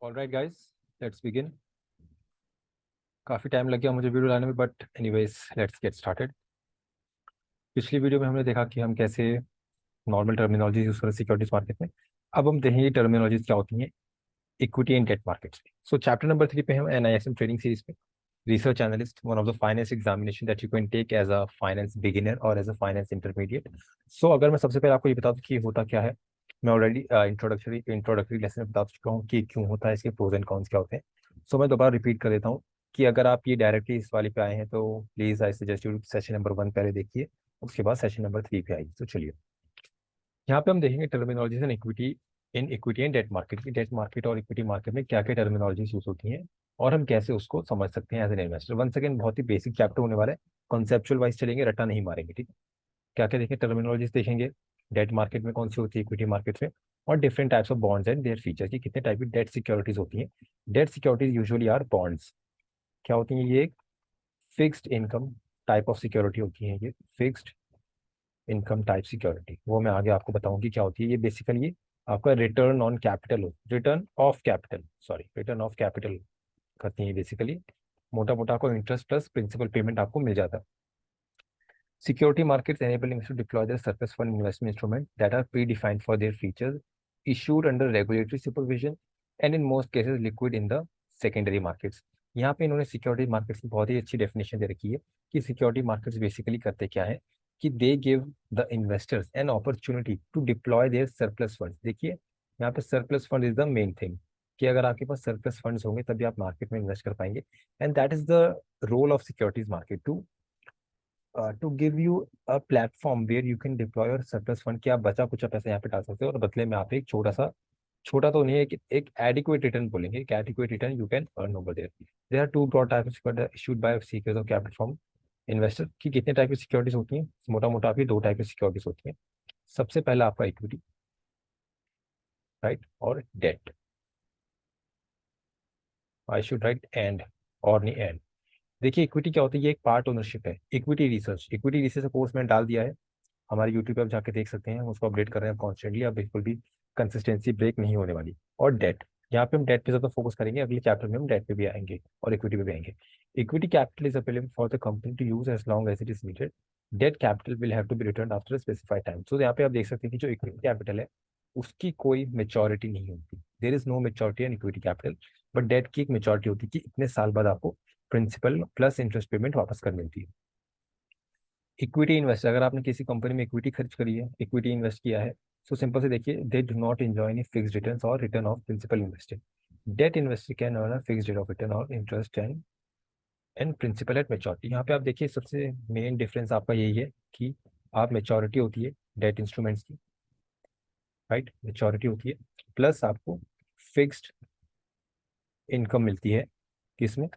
Alright guys, let's begin. काफ़ी time लग गया मुझे वीडियो लाने में, but anyways let's get started. पिछली वीडियो में हमने देखा कि हम कैसे नॉर्मल टर्मिनोलॉजी यूज़ करें सिक्योरिटीज मार्केट में। अब हम देखेंगे टर्मिनोलॉजीज क्या होती हैं इक्विटी एंड डेट मार्केट्स में। सो चैप्टर नंबर 3 पे हम NISM ट्रेडिंग सीरीज पे research analyst, one of the finance examination that you can take as a finance beginner और as a finance intermediate. So अगर मैं सबसे पहले आपको ये बता दूं कि होता क्या है, मैं ऑलरेडी इंट्रोडक्टरी लेसन में बता चुका हूँ कि क्यों होता है, इसके प्रोज एंड कॉन्स क्या होते हैं। सो मैं दोबारा रिपीट कर देता हूँ कि अगर आप ये डायरेक्टली इस वाले पे आए हैं तो please I suggest you session number 1 पहले देखिए, उसके बाद सेशन नंबर 3 पे आइए। तो चलिए, यहाँ पे हम देखेंगे terminologies in equity and debt market की। डेट मार्केट और इक्विटी मार्केट में क्या क्या टर्मिनोलॉजीज यूज होती हैं और हम कैसे उसको समझ सकते हैं as an investor. One second, बहुत ही बेसिक चैप्टर होने वाला है, कॉन्सेप्चुअल वाइज चलेंगे, रट्टा नहीं मारेंगे, ठीक है। क्या क्या देखें, टर्मिनोलॉजीज देखेंगे डेट मार्केट में कौन सी होती है, इक्विटी मार्केट में, और different types of bonds and their feature की कितने टाइप की डेट सिक्योरिटीज होती हैं। Debt securities usually are bonds. क्या होती हैं ये? एक fixed income type of security होती है, ये फिक्स्ड इनकम टाइप सिक्योरिटी, वो मैं आगे आपको बताऊंगी क्या होती है। ये बेसिकली आपका रिटर्न ऑन कैपिटल हो, रिटर्न ऑफ कैपिटल करती है बेसिकली। मोटा मोटा आपको इंटरेस्ट प्लस प्रिंसिपल पेमेंट आपको मिल जाता है। Security markets enable investors to deploy their surplus fund investment instruments that are predefined for their features, issued under regulatory supervision, and in most cases liquid in the secondary markets। यहाँ पे इन्होंने security markets की बहुत ही अच्छी definition दे रखी है कि security markets basically करते क्या है कि they give the investors an opportunity to deploy their surplus funds. देखिए, यहाँ पे surplus fund is the main thing, कि अगर आपके पास सरप्लस फंड्स होंगे तभी आप मार्केट में इन्वेस्ट कर पाएंगे। And that is the role of securities market to give you a platform where you can deploy your surplus fund, कि आप बचा कुचा पैसा यहाँ पे डाल सकते हो और बदले में आप एक छोटा सा, छोटा तो नहीं है, एक एडिक्वेट रिटर्न बोलेंगे, एक adequate return you can earn over there. There are two broad type of issued by seekers of capital from investor. की कितने टाइप की सिक्योरिटीज होती हैं? मोटा मोटा आपकी दो टाइप की सिक्योरिटीज होती हैं। सबसे पहला आपका इक्विटी, राइट, और debt. I should write and, और नहीं एंड। देखिए, इक्विटी क्या होती है? ये एक पार्ट ओनरशिप है। इक्विटी रिसर्च का कोर्स मैंने डाल दिया है हमारे यूट्यूब पे, आप जाके देख सकते हैं, हम उसको अपडेट कर रहे हैं कॉन्स्टेंटली, अब बिल्कुल भी कंसिस्टेंसी ब्रेक नहीं होने वाली। और डेट, यहाँ पे हम डेट पे ज़्यादा फोकस करेंगे, अगले चैप्टर में हम डेट पे भी आएंगे और इक्विटी पे भी आएंगे। Equity capital is available for the company to use as long as it is needed. Debt capital will have to be return after specified time. So यहाँ पे आप देख सकते हैं कि जो इक्विटी कैपिटल है उसकी कोई मेच्योरिटी नहीं होती, there is no maturity in equity capital. But debt की एक मेच्योरिटी होती है कि इतने साल बाद आपको प्रिंसिपल प्लस इंटरेस्ट पेमेंट वापस कर मिलती है। इक्विटी इन्वेस्ट, अगर आपने किसी कंपनी में इक्विटी खर्च करी है, इक्विटी इन्वेस्ट किया है, सो सिंपल से देखिए, they do not enjoy any fixed returns और return of principal invested. Debt investor can earn a fixed rate of return और interest and principal at maturity. यहाँ पे आप देखिए, सबसे मेन डिफरेंस आपका यही है कि आप मेच्योरिटी होती है डेट इंस्ट्रूमेंट्स की, राइट, मेच्योरिटी होती है, प्लस आपको फिक्स्ड इनकम मिलती है किसमें?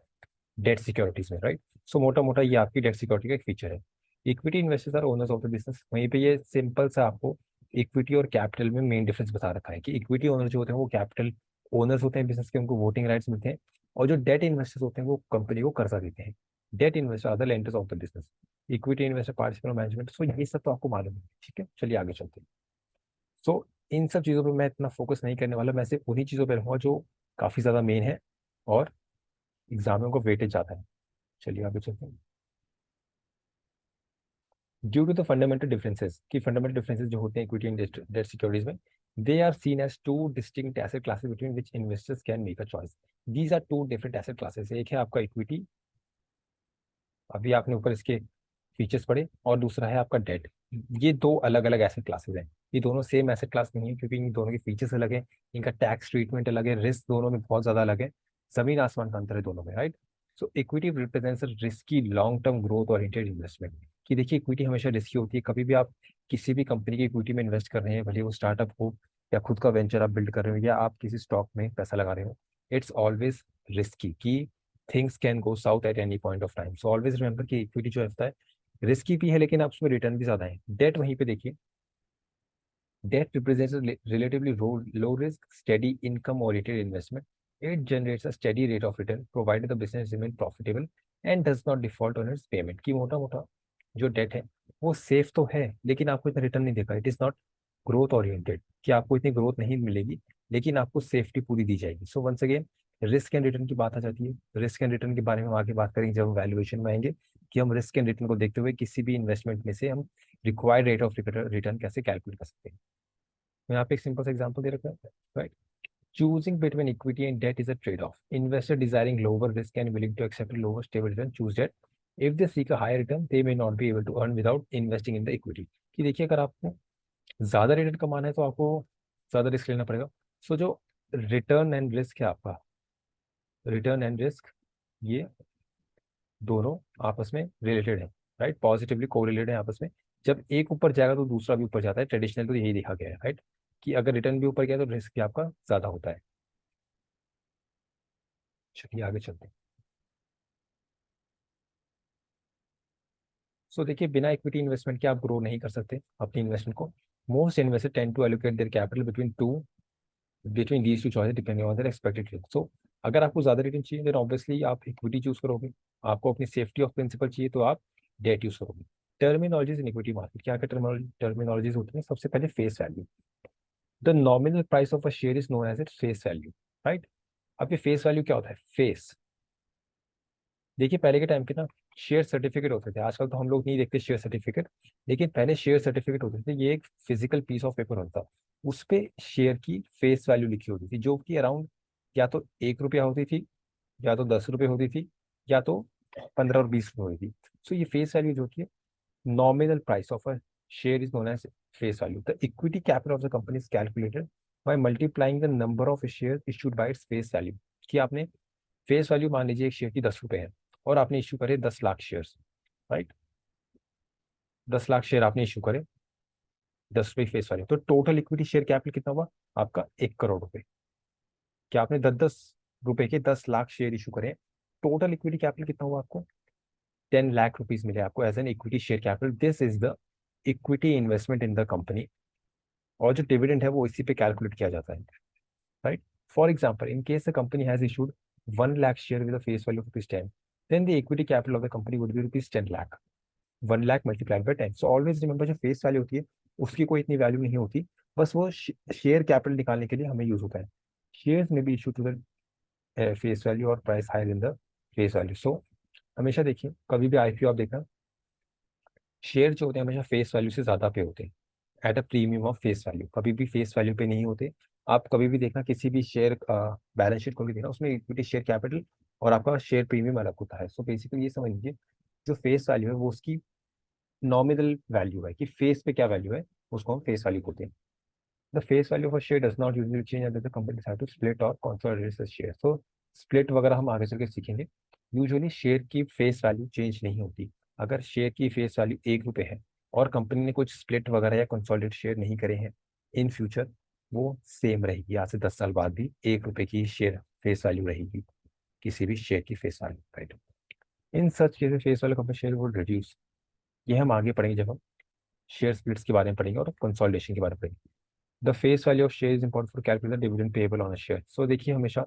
डेट सिक्योरिटीज में, राइट। सो मोटा मोटा ये आपकी डेट सिक्योरिटी का एक फीचर है। Equity investors are owners of the business. वहीं पे ये सिंपल सा आपको इक्विटी और कैपिटल में मेन डिफरेंस बता रखा है कि इक्विटी ओनर जो होते हैं वो कैपिटल ओनर्स होते हैं बिजनेस के, उनको वोटिंग राइट्स मिलते हैं, और जो डेट इन्वेस्टर्स होते हैं वो कंपनी को कर्जा देते हैं। Debt investor are the lenders of the business, equity investor participate management. So ये सब तो आपको मालूम है, ठीक है। चलिए आगे चलते हैं। सो इन सब चीज़ों पर मैं इतना फोकस नहीं करने वाला, मैं सिर्फ उन्हीं चीज़ों पर रहूँगा जो काफ़ी ज़्यादा मेन है और एग्जामों को वेटेज जाता है। चलिए आगे चलते हैं। Due to the fundamental differences, की फंडामेंटल डिफरेंसेस जो होते हैं इक्विटी एंड डेट सिक्योरिटीज में, they are seen as two distinct asset classes between which investors can make a choice. These are two different asset classes. एक है आपका equity, अभी आपने ऊपर इसके फीचर्स पढ़े, और दूसरा है आपका डेट। ये दो अलग अलग एसेट क्लासेस हैं। ये दोनों सेम एसेट क्लास नहीं है, क्योंकि इन दोनों के फीचर्स अलग है, इनका टैक्स ट्रीटमेंट अलग है, रिस्क दोनों में बहुत ज्यादा अलग है, जमीन आसमान का अंतर है दोनों में, right. So equity represents risky long term growth oriented investment. कि देखिए, इक्विटी हमेशा रिस्की होती है। कभी भी आप किसी भी कंपनी की इक्विटी में इन्वेस्ट कर रहे हैं, भले वो स्टार्टअप हो या खुद का वेंचर आप बिल्ड कर रहे हो या आप किसी स्टॉक में पैसा लगा रहे हो, इट्स ऑलवेज रिस्की, कि things can go south at any point of time. So always remember कि इक्विटी जो होता है रिस्की भी है, लेकिन आप उसमें रिटर्न भी ज्यादा है। डेट वहीं पे देखिए, debt represents relatively low risk steady income oriented investment. It generates a steady rate of return provided the business remain profitable and does not default on its payment. की मोटा मोटा जो डेट है वो सेफ तो है, लेकिन आपको इतना रिटर्न नहीं देगा। It is not growth oriented, कि आपको इतनी ग्रोथ नहीं मिलेगी लेकिन आपको सेफ्टी पूरी दी जाएगी। So once again risk and return की बात आ जाती है। रिस्क एंड रिटर्न के बारे में हम आगे बात करेंगे जब हम वैल्यूएशन में आएंगे, कि हम रिस्क एंड रिटर्न को देखते हुए किसी भी इन्वेस्टमेंट में से हम रिक्वायर्ड रेट ऑफ रिटर्न कैसे कैलकुलेट कर सकते हैं। मैं यहाँ पे एक सिंपल सा एग्जांपल दे रखा है, right. Choosing between equity and debt is a trade off. Investor desiring lower risk and willing to accept lower stable return choose debt. If they seek a higher return they may not be able to earn without investing in the equity. कि देखिए, अगर आपको ज्यादा return कमाना है तो आपको ज्यादा रिस्क लेना पड़ेगा। सो जो रिटर्न एंड रिस्क है आपका, रिटर्न एंड रिस्क, ये दोनों आपस में रिलेटेड है, राइट, पॉजिटिवली कोरिलेटेड है आपस में। जब एक ऊपर जाएगा तो दूसरा भी ऊपर जाता है, ट्रेडिशनल तो यही देखा गया है, राइट, कि अगर रिटर्न भी ऊपर गया तो रिस्क भी आपका ज्यादा होता है। चलिए आगे चलते हैं। सो देखिए, बिना इक्विटी इन्वेस्टमेंट के आप ग्रो नहीं कर सकते अपनी इन्वेस्टमेंट को। Most investor tend to allocate their capital between these two choice depending on their expected return. So अगर आपको ज्यादा रिटर्न चाहिए देन ऑब्वियसली आप इक्विटी चूज करोगे। आपको अपनी सेफ्टी ऑफ प्रिंसिपल चाहिए तो आप डेट यूज करोगे। टर्मिनोलॉजीज इन इक्विटी मार्केट, क्या क्या टर्मिनोलॉजीज होती है? सबसे पहले face value. The nominal price of a share is known as it face value, right. अब ये फेस वैल्यू क्या होता है? फेस, देखिए पहले के टाइम पे ना शेयर सर्टिफिकेट होते थे, आजकल तो हम लोग नहीं देखते शेयर सर्टिफिकेट, लेकिन पहले शेयर सर्टिफिकेट होते थे। ये एक फिजिकल पीस ऑफ पेपर होता था, उस पे शेयर की फेस वैल्यू लिखी होती थी, जो कि अराउंड या तो 1 रुपया होती थी, या तो 10 रुपये होती थी, या तो 15 और 20 रुपये होती थी। सो ये फेस वैल्यू जो होती है, nominal price of a share is known as face value. The equity capital of the company is calculated by multiplying the number of share issued by its face value. कि आपने face value मान लीजिए एक share की 10 रुपये है, और आपने इशू करे 10 lakh share, right. 10 lakh share आपने इशू करे, 10 रुपये फेस वैल्यू, तो टोटल इक्विटी शेयर कैपिटल कितना हुआ आपका? 1 करोड़ रुपए। क्या आपने 10-10 रुपए के 10 लाख शेयर इशू करे, टोटल इक्विटी कैपिटल कितना हुआ आपको? 10 लाख रुपीज मिले आपको as an equity share capital. This is the equity investment in the company. और जो डिविडेंड है वो इसी पे कैलकुलेट किया जाता है, right. For example, in case the company has issued 1 lakh share with face value of ₹10, then the equity capital of the company would be ₹10 lakh. 1 lakh multiplied by 10। So always remember, जो फेस वैल्यू होती है उसकी कोई इतनी value नहीं होती, बस वो शेयर कैपिटल निकालने के लिए हमें यूज होता है। शेयर्स में be issue to the face value और price higher in the face value. So हमेशा देखिए, कभी भी आईपीओ आप देखना, शेयर जो होते हैं हमेशा फेस वैल्यू से ज्यादा पे होते हैं, at a premium of face value, कभी भी फेस वैल्यू पे नहीं होते। आप कभी भी देखना, किसी भी शेयर बैलेंस शीट खोल के देखना, उसमें इक्विटी शेयर कैपिटल और आपका शेयर प्रीमियम अलग होता है। सो बेसिकली ये समझ लीजिए, जो फेस वैल्यू है वो उसकी नॉमिनल वैल्यू है, कि फेस पे क्या वैल्यू है, उसको हम फेस वैल्यू बोलते हैं। The face value of a share does not usually change अगर the company decide to split और consolidate the share. So split वगैरह हम आगे चल के सीखेंगे। यूजुअली शेयर की फेस वैल्यू चेंज नहीं होती। अगर शेयर की फेस वैल्यू 1 रुपये है और कंपनी ने कुछ स्प्लिट वगैरह या कंसोलिडेट शेयर नहीं करे हैं, इन फ्यूचर वो सेम रहेगी। आज से 10 साल बाद भी 1 रुपये की शेयर फेस वैल्यू रहेगी, किसी भी शेयर की face value, right. In such cases face value company share would reduce. ये हम आगे पढ़ेंगे जब हम शेयर स्प्लिट्स के बारे में पढ़ेंगे और कंसोलिडेशन के बारे में पढ़ेंगे। The face value of share is important for calculate the dividend payable on a share. So देखिए, हमेशा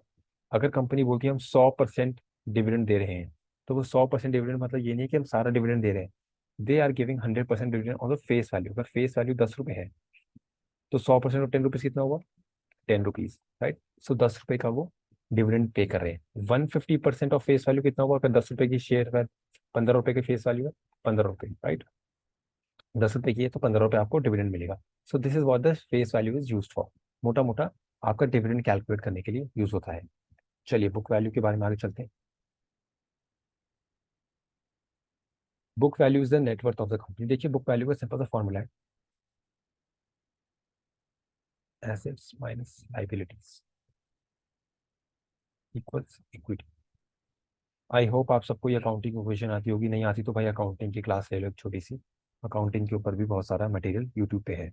अगर कंपनी बोलती है हम 100% डिविडेंड दे रहे हैं, तो वो 100% डिविडेंड मतलब ये नहीं है कि हम सारा डिविडेंड दे रहे हैं। They are giving 100% dividend on the face value. अगर फेस वैल्यू 10 रुपये है तो 100% ऑफ 10 रुपीज कितना हुआ? 10 रुपीज, राइट। सो 10 रुपये का वो डिविडेंड पे कर रहे हैं। 150% ऑफ फेस वैल्यू कितना हुआ? अगर 10 रुपये की शेयर है, 15 रुपये की फेस वैल्यू है, 15 रुपये, राइट। 10 रुपये की है तो 15 रुपये आपको डिविडेंड मिलेगा। सो this is what the face value is use for. मोटा मोटा आपका डिविडेंड कैलकुलेट करने के लिए यूज होता है। चलिए बुक वैल्यू के बारे में आगे चलते हैं। Book value is the net worth of the company. देखिए, बुक वैल्यू का सिंपल सा फॉर्मूला है, assets minus liabilities equals equity. आई होप आप सबको ये अकाउंटिंग इक्वेशन आती होगी, नहीं आती तो भाई अकाउंटिंग की क्लास ले लो एक छोटी सी। अकाउंटिंग के ऊपर भी बहुत सारा मटेरियल यूट्यूब पे है,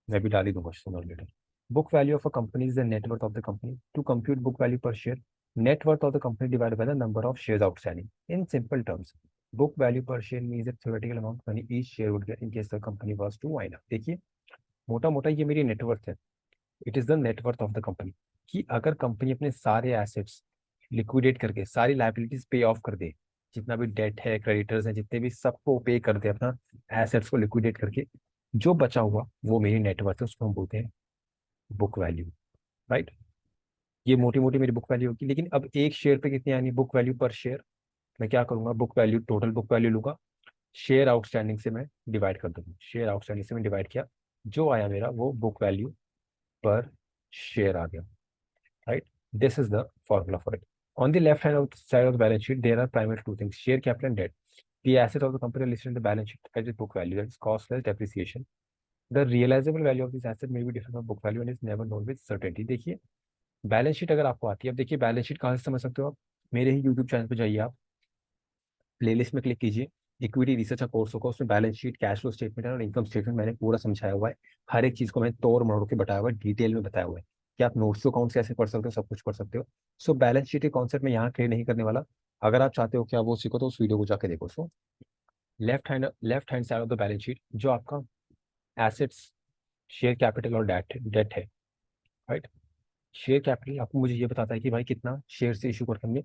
मैं भी डाल ही दूंगा sooner letter. Book value of a company is the net worth of the company. To compute book value per share, net worth of the company divided by the number of shares outstanding. In simple terms, book value per share means the theoretical amount money each share would get in case the company was to wind up. देखिए, मोटा मोटा ये मेरी net worth है, it is the net worth of the company. कि अगर company अपने सारे एसेट्स लिक्विडेट करके सारी लाइबिलिटीज पे ऑफ कर दे, जितना भी डेट है, क्रेडिटर्स हैं, जितने भी सबको पे कर दे, अपना एसेट्स को लिक्विडेट करके, जो बचा हुआ वो मेरी नेटवर्थ है, उसको हम बोलते हैं बुक वैल्यू, राइट। ये मोटी मोटी मेरी बुक वैल्यू होगी। लेकिन अब एक शेयर पे कितनी आनी बुक वैल्यू पर शेयर, मैं क्या करूंगा, book value total book value लूंगा, शेयर आउटस्टैंडिंग से मैं डिवाइड कर दूंगा, शेयर आउटस्टैंडिंग से मैं डिवाइड किया, जो आया मेरा वो बुक वैल्यू पर शेयर आ गया, right? This is the formula for it. On the left hand side of the balance sheet, there are primarily two things: share capital and debt. The asset of the company are listed in the balance sheet at its book value, that is cost less depreciation. The realizable value of this asset may be different from book value and is never known with certainty. देखिए balance sheet अगर आपको आती है, अब देखिए balance sheet कहाँ से समझ सकते हो आप, मेरे ही यूट्यूब चैनल पे जाइए आप, प्लेलिस्ट में क्लिक कीजिए, इक्विटी रिसर्च का कोर्स होगा, उसमें balance sheet, cash flow statement और इनकम स्टेटमेंट मैंने पूरा समझाया हुआ है। हर एक चीज को मैंने तोड़ मरोड़ के बताया हुआ है, डिटेल में बताया हुआ है कि आप नोट्स टू अकाउंट कैसे पढ़ सकते हो, सब कुछ पढ़ सकते हो। सो बैलेंस शीट के कॉन्सेप्ट में यहाँ क्लियर नहीं करने वाला। अगर आप चाहते हो कि आप वो सीखो तो उस वीडियो को जाके देखो। So left hand side of the balance sheet जो आपका एसेट्स, शेयर कैपिटल और डेट डेट है, राइट। शेयर कैपिटल आपको मुझे ये बताता है कि भाई कितना शेयर से इशू करके हमने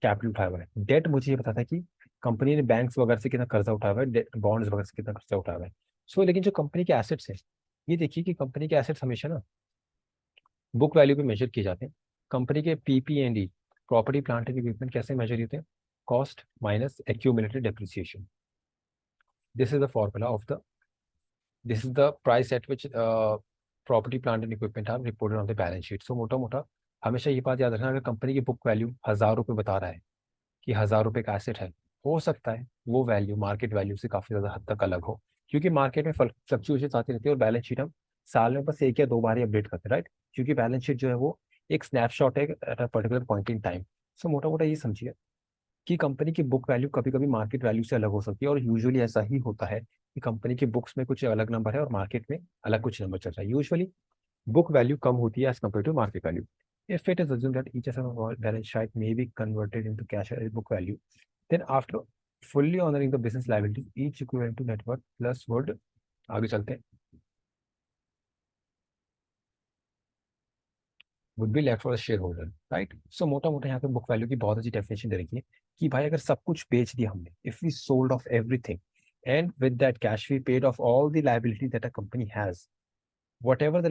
कैपिटल उठाया हुआ है। डेट मुझे ये बताता है कि कंपनी ने बैंक्स वगैरह से कितना कर्जा उठाया हुआ है, बॉन्ड्स वगैरह से कितना कर्जा उठाया हुआ है। सो लेकिन जो कंपनी के एसेट्स है, ये देखिए कि कंपनी के एसेट्स हमेशा ना बुक वैल्यू पे मेजर किए जाते हैं। कंपनी के PPND, property plant and equipment, कैसे मेजर होते हैं, cost minus accumulated depreciation. This is the formula of the, this is the price at which property plant and equipment are reported on the balance sheet. So मोटा मोटा हमेशा ये बात याद रखना, अगर कंपनी की बुक वैल्यू 1,000 रुपये बता रहा है कि 1,000 रुपये का एसेट है, हो सकता है वो वैल्यू मार्केट वैल्यू से काफी ज्यादा हद तक अलग हो, क्योंकि मार्केट में फ्लक्चुएशन आती रहती है और बैलेंस शीट हम साल में बस एक या दो बार ही अपडेट करते हैं, राइट। क्योंकि बैलेंस शीट जो है वो एक स्नैपशॉट है at a particular point in time. So मोटा मोटा ये समझिए कि कंपनी की बुक वैल्यू कभी कभी मार्केट वैल्यू से अलग हो सकती है, और यूजुअली ऐसा ही होता है कि कंपनी की बुक्स में कुछ अलग नंबर है और मार्केट में अलग कुछ नंबर चल रहा है। यूजुअली book value कम होती है as compared to market value. If it is assumed that each asset on our balance sheet may be converted into cash as book value, then after fully honoring the business liability, each equivalent to net worth plus would, आगे चलते हैं, would be left for the shareholder, right? So मोटा मोटा यहाँ पे book value की बहुत अच्छी डेफिनेशन दे रखी है कि भाई अगर सब कुछ बेच दिया हमने, if we sold off everything and with that cash we paid off all the liability that a company has, whatever the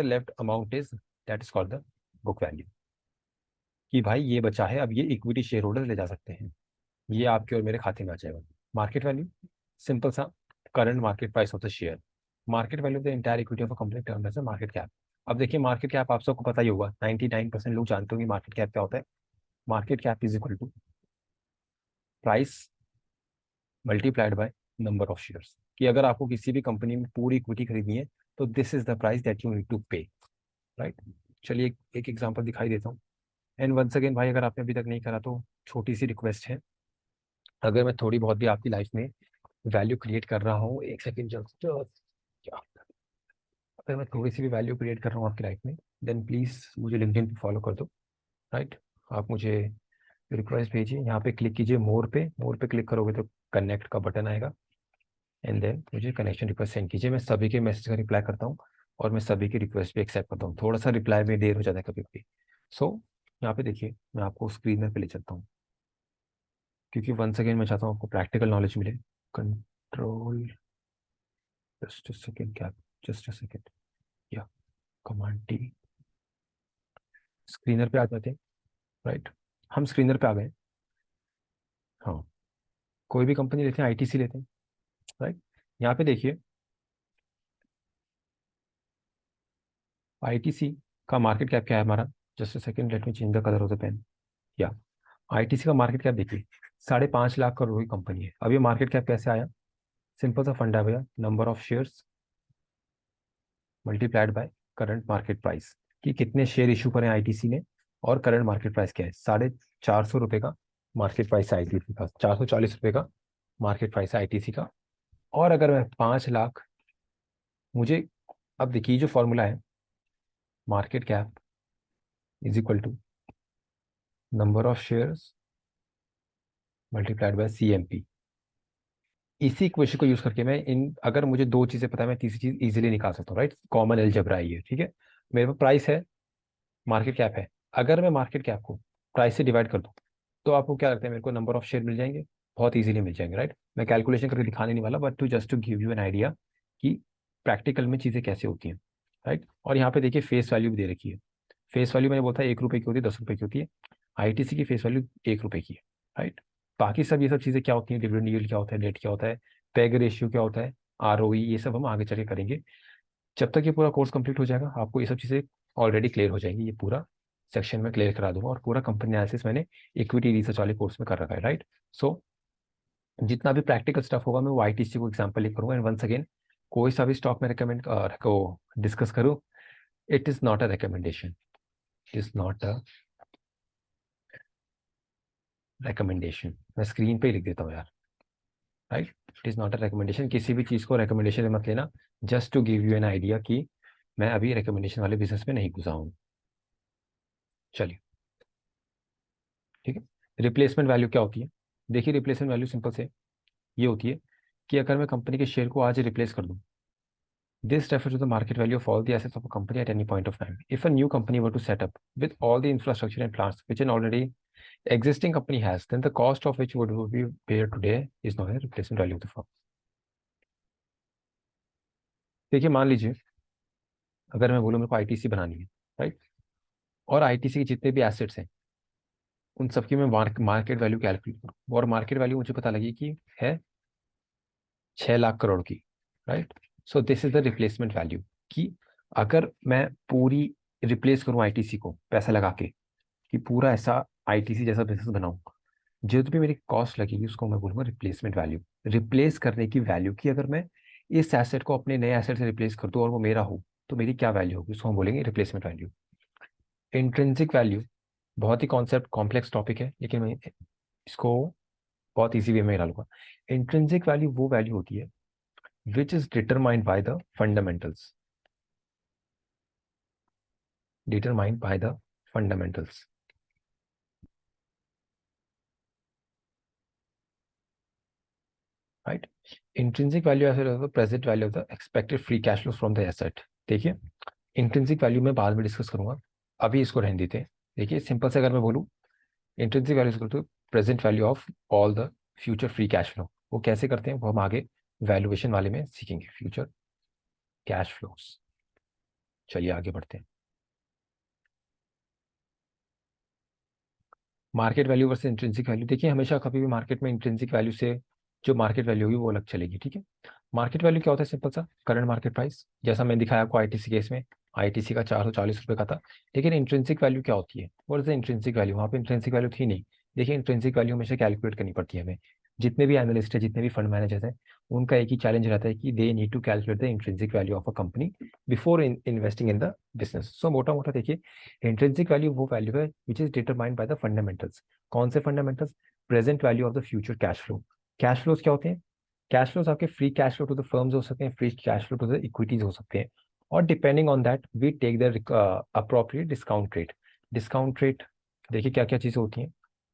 left amount is, that is called the book value. कि भाई ये बचा है, अब ये इक्विटी शेयर होल्डर ले जा सकते हैं, ये आपके और मेरे खाते में आ जाएगा। मार्केट वैल्यू सिंपल सा, current market price of the share. Market value of the entire equity of a company term as market cap. अब देखिए मार्केट कैप आप सबको पता ही होगा, 99% लोग जानते होंगे मार्केट कैप क्या होता है। Market cap is equal to price multiplied by number of shares, कि अगर आपको किसी भी कंपनी में पूरी इक्विटी खरीदनी है तो this is the price that you need to pay, right. चलिए एक एग्जांपल दिखाई देता हूँ। एंड वंस अगेन भाई अगर आपने अभी तक नहीं करा तो छोटी सी रिक्वेस्ट है, अगर मैं थोड़ी बहुत भी आपकी लाइफ में वैल्यू क्रिएट कर रहा हूँ, एक सेकेंड जस्ट, क्या, अगर मैं थोड़ी सी भी वैल्यू क्रिएट कर रहा हूँ आपकी लाइफ में, देन प्लीज़ मुझे लिंक्डइन पे फॉलो कर दो, राइट। आप मुझे रिक्वेस्ट भेजिए, यहाँ पे क्लिक कीजिए, मोर पे क्लिक करोगे तो कनेक्ट का बटन आएगा, एंड देन मुझे कनेक्शन रिक्वेस्ट सेंड कीजिए। मैं सभी के मैसेज का रिप्लाई करता हूँ और मैं सभी की रिक्वेस्ट भी एक्सेप्ट करता हूँ, थोड़ा सा रिप्लाई में देर हो जाता है कभी कभी। सो यहाँ पे देखिए मैं आपको स्क्रीन पे ले चलता हूँ, क्योंकि वंस अगेन मैं चाहता हूँ आपको प्रैक्टिकल नॉलेज मिले। कंट्रोल, जस्ट अ सेकेंड, क्या, जस्ट अ सेकेंड, या कमांड टी, स्क्रीनर पे आ जाते हैं, राइट। हम स्क्रीनर पे आ गए। हाँ, कोई भी कंपनी लेते हैं, आईटीसी लेते हैं, राइट। यहाँ पे देखिए आईटीसी का मार्केट कैप क्या है हमारा, just a second, let me change the colour of the pen. या आईटीसी का मार्केट कैप देखिए 5.5 लाख करोड़ की कंपनी है। अब ये मार्केट कैप कैसे आया, सिंपल सा फंडा है भैया, number of shares multiplied by current market price, कि कितने शेयर इशू करें आईटीसी ने और करंट मार्केट प्राइस क्या है। 450 रुपये का मार्केट प्राइस है आईटीसी का, 440 रुपये का मार्केट प्राइस है आईटीसी का। और अगर मैं 5 लाख, मुझे, अब देखिए जो फॉर्मूला है, market cap is equal to number of shares multiplied by CMP. इसी इक्वेशन को यूज करके मैं इन, अगर मुझे दो चीजें पता है मैं तीसरी चीज इजीली निकाल सकता हूँ, राइट। कॉमन अलजेब्रा है ये, ठीक है। मेरे पास प्राइस है, मार्केट कैप है, अगर मैं मार्केट कैप को प्राइस से डिवाइड कर दूं तो आपको क्या लगता है, मेरे को नंबर ऑफ शेयर मिल जाएंगे, बहुत इजीली मिल जाएंगे, राइट। मैं कैलकुलेशन करके दिखाने नहीं वाला, but to just to give you an idea कि प्रैक्टिकल में चीज़ें कैसे होती हैं, राइट। और यहाँ पे देखिए फेस वैल्यू भी दे रखी है। फेस वैल्यू मैंने बोला था 1 रुपये की होती है, 10 रुपये की होती है। आईटीसी की फेस वैल्यू 1 रुपये की है, राइट। बाकी सब ये सब चीज़ें क्या होती हैं, डिविडेंड यील्ड क्या होता है, डेट क्या होता है, पेग रेशियो क्या होता है, आरओई, ये सब हम आगे चल के करेंगे। जब तक ये पूरा कोर्स कंप्लीट हो जाएगा आपको ये सब चीज़ें ऑलरेडी क्लियर हो जाएंगी। ये पूरा सेक्शन में क्लियर करा दूंगा, और पूरा कंपनी एनालिसिस मैंने इक्विटी रिसर्च वाले कोर्स में कर रखा है, राइट। सो जितना भी प्रैक्टिकल स्टफ होगा मैं वो आईटीसी को एग्जाम्पल लिख करूंगा। एंड वंस अगेन, कोई सा भी स्टॉक में रिकमेंड को डिस्कस करूँ, it is not a recommendation, it is not a recommendation. मैं स्क्रीन पे ही लिख देता हूँ यार, right. It is not a recommendation. किसी भी चीज़ को रिकमेंडेशन में मत लेना, just to give you an idea कि मैं अभी रिकमेंडेशन वाले बिजनेस में नहीं घुसा हूँ। चलिए, ठीक है। रिप्लेसमेंट वैल्यू क्या होती है? देखिए, रिप्लेसमेंट वैल्यू सिंपल से ये होती है कि अगर मैं कंपनी के शेयर को आज रिप्लेस कर दूं, this refers to the market value of all the assets of a company at any point of time. If a new company were to set up with all the infrastructure and plants which an already existing company has, then the cost of which would be paid today is known as replacement value of the firm. देखिए, मान लीजिए अगर मैं बोलूँ मेरे को ITC बनानी है, राइट, और आईटीसी के जितने भी एसेट्स हैं उन सबकी मैं मार्केट वैल्यू कैलकुलेट करूँ, और मार्केट वैल्यू मुझे पता लगी कि है 6 लाख करोड़ की, right. So this is the replacement value, कि अगर मैं पूरी रिप्लेस करूँ आईटीसी को पैसा लगा के, कि पूरा ऐसा आईटीसी जैसा बिजनेस बनाऊं, जो भी मेरी कॉस्ट लगेगी उसको मैं बोलूंगा रिप्लेसमेंट वैल्यू। रिप्लेस करने की वैल्यू, कि अगर मैं इस एसेट को अपने नए एसेट से रिप्लेस कर दूं और वो मेरा हो तो मेरी क्या वैल्यू होगी, उसको हम बोलेंगे रिप्लेसमेंट वैल्यू। इंट्रिंसिक वैल्यू बहुत ही कॉन्सेप्ट कॉम्प्लेक्स टॉपिक है, लेकिन मैं इसको बहुत इजी वे में डालूंगा। इंट्रिंसिक वैल्यू वो वैल्यू होती है which is determined by the fundamentals, determined by the fundamentals, right. Intrinsic value ऐसे present value of the expected free cash flow from the asset. देखिए, इंट्रिंसिक वैल्यू में बाद में डिस्कस करूंगा, अभी इसको रहने देते हैं। देखिए, सिंपल से अगर मैं बोलूँ, intrinsic value equal to present value of all the future free cash flow. वो कैसे करते हैं वो हम आगे वैल्यूएशन वाले में सीखेंगे, फ्यूचर कैश फ्लोस। चलिए आगे बढ़ते हैं। Market value versus intrinsic value. देखिए, हमेशा कभी भी मार्केट में इंट्रिंसिक वैल्यू से जो मार्केट वैल्यू होगी वो अलग चलेगी, ठीक है। मार्केट वैल्यू क्या होता है? सिंपल सा करंट मार्केट प्राइस, जैसा मैंने दिखाया आपको आईटीसी केस में। आईटीसी का 440 रुपये का था। लेकिन इंट्रिंसिक वैल्यू क्या होती है? What is the intrinsic value? वहाँ पे इंट्रिंसिक वैल्यू थी नहीं। देखिए, इंट्रिंसिक वैल्यू हमेशा कैलकुलेट करनी पड़ती है हमें। जितने भी एनालिस्ट है, जितने भी फंड मैनेजर्स हैं, उनका एक ही चैलेंज रहता है कि they need to calculate the intrinsic value of a company before investing in the business. So मोटा मोटा देखिए, इंट्रिंसिक वैल्यू वो वैल्यू है which is determined by the fundamentals. कौन से fundamentals? Present value of the future cash flow. Cash flows क्या होते हैं? कैश फ्लोज आपके free cash flow to the firms हो सकते हैं, free cash flow to the equities हो सकते हैं, और depending on that we take the appropriate discount rate. Discount rate देखिए क्या क्या चीज़ें होती हैं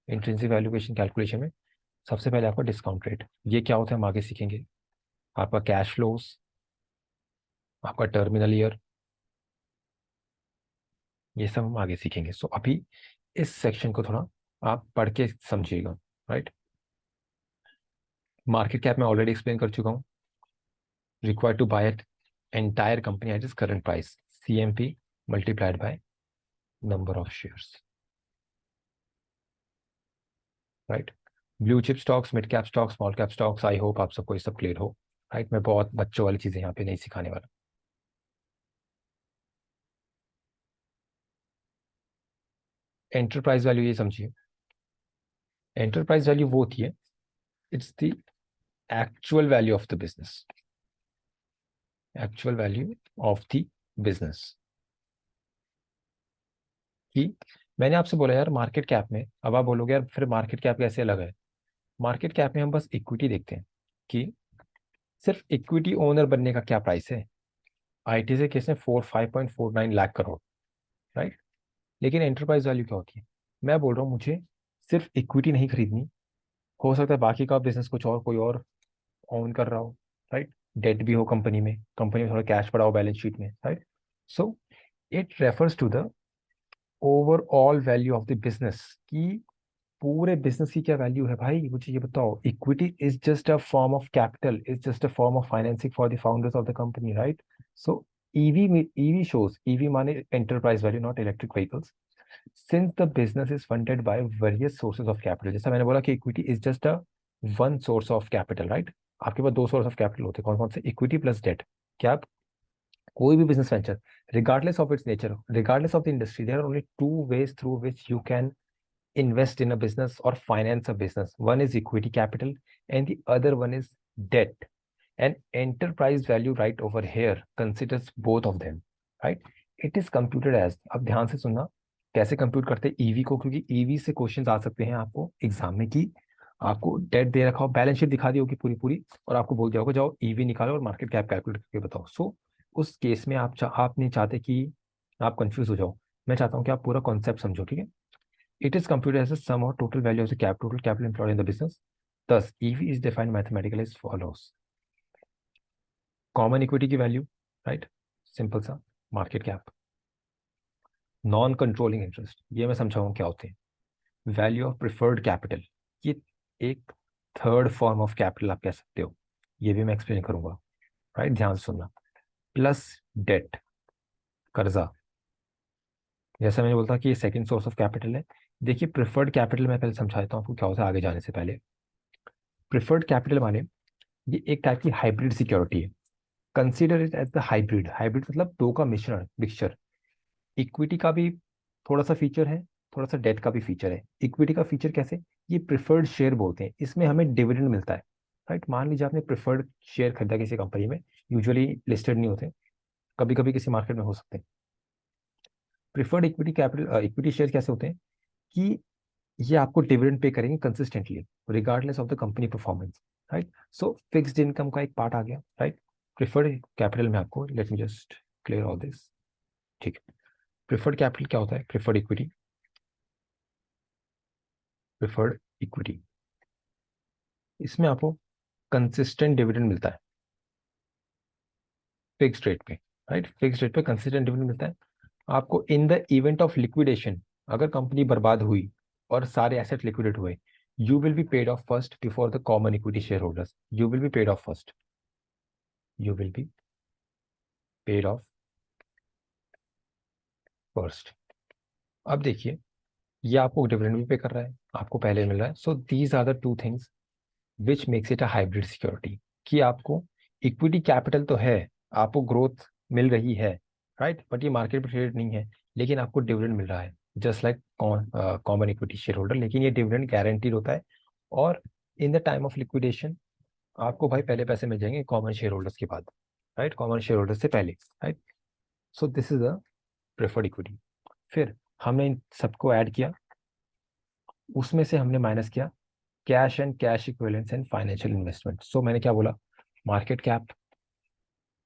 इंट्रिंसिक वैल्यूएशन कैलकुलेशन में। सबसे पहले आपका डिस्काउंट रेट, ये क्या होता है हम आगे सीखेंगे। आपका कैश फ्लोज, आपका टर्मिनल ईयर, ये सब हम आगे सीखेंगे। सो अभी इस सेक्शन को थोड़ा आप पढ़ के समझिएगा, राइट। मार्केट कैप में ऑलरेडी एक्सप्लेन कर चुका हूँ। Required to buy at entire company at its current price, CMP multiplied by number of shares, right. Blue chip stocks, mid cap stocks, small cap stocks, I hope आप सबको ये सब clear हो, right. मैं बहुत बच्चों वाली चीजें यहाँ पे नहीं सिखाने वाला। एंटरप्राइज वैल्यू ये समझिए, एंटरप्राइज वैल्यू वो होती है, it's the actual value of the business, actual value of the business. कि मैंने आपसे बोला यार मार्केट कैप में, अब आप बोलोगे यार फिर मार्केट कैप कैसे अलग है? मार्केट कैप में हम बस इक्विटी देखते हैं कि सिर्फ इक्विटी ओनर बनने का क्या प्राइस है। आईटी से केस में 5.49 लाख करोड़, राइट। लेकिन एंटरप्राइज वैल्यू क्या होती है? मैं बोल रहा हूँ मुझे सिर्फ इक्विटी नहीं खरीदनी, हो सकता है बाकी का बिजनेस कुछ और कोई और ओन कर रहा हो, राइट। डेट भी हो कंपनी में, कंपनी में थोड़ा कैश पड़ा हो बैलेंस शीट में, right. So it refers to the overall value of the business, की पूरे बिजनेस की क्या वैल्यू है भाई, मुझे ये बताओ। Equity is just a form of capital, is just a form of financing for the founders of the company, right? So EV shows, EV माने enterprise value, not electric vehicles. Since the business is funded by various sources of capital, जैसा मैंने बोला कि equity is just a one source of capital, right? आपके पास दो source of capital होते हैं, कौन कौन से? Equity plus debt. क्या आप कोई भी business venture, regardless of its nature, regardless of the industry, there are only two ways through which you can invest in a business or finance a business. One is equity capital and the other one is debt. And enterprise value right over here considers both of them, right? It is computed as, अब ध्यान से सुनना कैसे compute करते हैं EV को, क्योंकि EV से क्वेश्चंस आ सकते हैं आपको एग्जाम में। कि आपको डेट दे रखा हो, बैलेंस शीट दिखा दी होगी पूरी पूरी, और आपको बोल दिया होगा जाओ ईवी निकालो और मार्केट कैप कैलकुलेट करके बताओ। सो उस केस में आप नहीं चाहते कि आप कंफ्यूज हो जाओ। मैं चाहता हूँ कि आप पूरा कॉन्सेप्ट समझो, ठीक है? It is computed as a sum of total value of the total capital employed in the business. Thus, EV is defined mathematically as follows. Common equity की value, right? Simple सा market cap. Non controlling interest, ये मैं समझाऊँ क्या होते हैं। Value of preferred capital, ये एक थर्ड फॉर्म ऑफ कैपिटल आप कह सकते हो, ये भी मैं एक्सप्लेन करूंगा, राइट? ध्यान से सुनना। प्लस डेट, कर्जा, जैसा मैंने बोलता कि ये सेकंड सोर्स ऑफ कैपिटल है। देखिए प्रिफर्ड कैपिटल मैं पहले समझाता हूँ आपको क्या होता है आगे जाने से पहले। प्रिफर्ड कैपिटल माने ये एक टाइप की हाइब्रिड सिक्योरिटी है। Consider it as the hybrid, hybrid मतलब दो का मिश्रण, मिक्सचर। इक्विटी का भी थोड़ा सा फीचर है, थोड़ा सा डेट का भी फीचर है। इक्विटी का फीचर कैसे? ये प्रिफर्ड शेयर बोलते हैं, इसमें हमें डिविडेंड मिलता है, राइट? मान लीजिए आपने प्रिफर्ड शेयर खरीदा किसी कंपनी में, यूजुअली लिस्टेड नहीं होते, कभी कभी किसी मार्केट में हो सकते हैं। Preferred equity capital, equity share कैसे होते हैं कि ये आपको डिविडेंड पे करेंगे consistently regardless of the company performance, right? So fixed income का एक पार्ट आ गया, राइट? प्रिफर्ड कैपिटल में आपको, let me just clear all this, ठीक है? प्रिफर्ड कैपिटल क्या होता है? प्रिफर्ड इक्विटी, इसमें आपको कंसिस्टेंट डिविडेंड मिलता है फिक्स्ड रेट पे, राइट? फिक्स्ड रेट पे कंसिस्टेंट डिविडेंड मिलता है आपको in the event of liquidation. अगर कंपनी बर्बाद हुई और सारे एसेट लिक्विडेट हुए, you will be paid of first before the common equity share holders. You will be paid of first, you will be paid of first. अब देखिए ये आपको डिविडेंड भी पे कर रहा है, आपको पहले मिल रहा है। So these are the two things which makes it a hybrid security. कि आपको इक्विटी कैपिटल तो है, आपको ग्रोथ मिल रही है, राइट? बट ये मार्केट में ट्रेड नहीं है, लेकिन आपको डिविडेंड मिल रहा है just like common equity share holder. लेकिन ये डिविडेंड गारंटीड होता है, और in the time of liquidation आपको भाई पहले पैसे मिल जाएंगे कॉमन शेयर होल्डर्स के बाद, राइट? कॉमन शेयर होल्डर से पहले, right? So this is the preferred equity. फिर हमने इन सबको ऐड किया, उसमें से हमने माइनस किया cash and cash equivalents and financial investment. So मैंने क्या बोला? Market cap